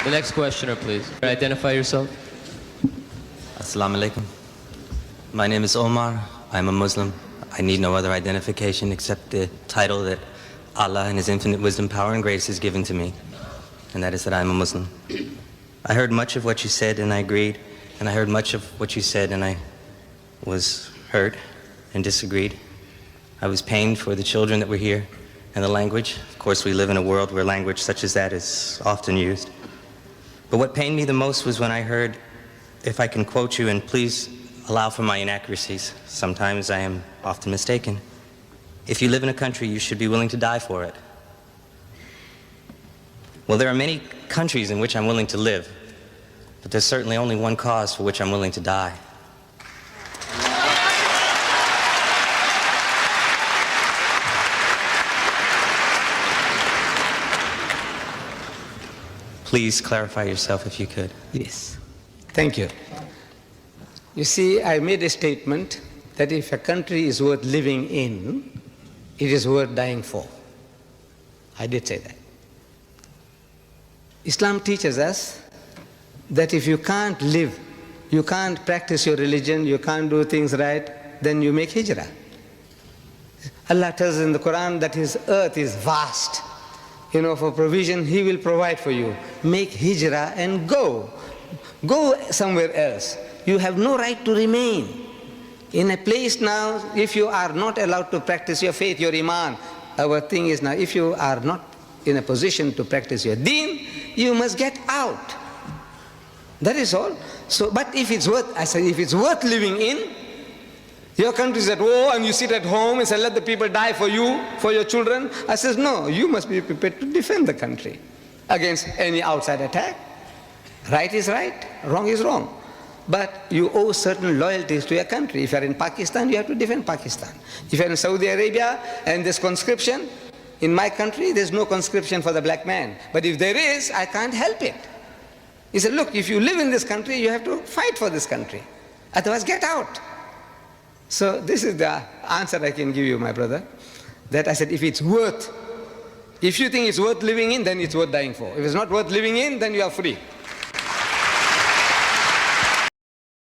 The next questioner, please. Identify yourself. Assalamu alaikum. My name is Omar. I'm a Muslim. I need no other identification except the title that Allah in His infinite wisdom, power, and grace has given to me, and that is that I'm a Muslim. I heard much of what you said and I agreed, and I heard much of what you said and I was hurt and disagreed. I was pained for the children that were here and the language. Of course, we live in a world where language such as that is often used. But what pained me the most was when I heard, if I can quote you, and please allow for my inaccuracies. Sometimes I am often mistaken. If you live in a country, you should be willing to die for it. Well, there are many countries in which I'm willing to live, but there's certainly only one cause for which I'm willing to die. Please clarify yourself if you could. Yes. Thank you. You see, I made a statement that if a country is worth living in, it is worth dying for. I did say that. Islam teaches us that if you can't live, you can't practice your religion, you can't do things right, then you make hijrah. Allah tells in the Quran that His earth is vast. You know, for provision, He will provide for you. Make hijrah and go. Go somewhere else. You have no right to remain. In a place now, if you are not allowed to practice your faith, your iman, our thing is now, if you are not in a position to practice your deen, you must get out. That is all. So, but if it's worth, I say, if it's worth living in, your country is at war and you sit at home and say, let the people die for you, for your children. I says, no, you must be prepared to defend the country against any outside attack. Right is right, wrong is wrong. But you owe certain loyalties to your country. If you're in Pakistan, you have to defend Pakistan. If you're in Saudi Arabia and there's conscription, in my country, there's no conscription for the black man. But if there is, I can't help it. He said, look, if you live in this country, you have to fight for this country. Otherwise, get out. So this is the answer I can give you, my brother. That I said, if it's worth, if you think it's worth living in, then it's worth dying for. If it's not worth living in, then you are free.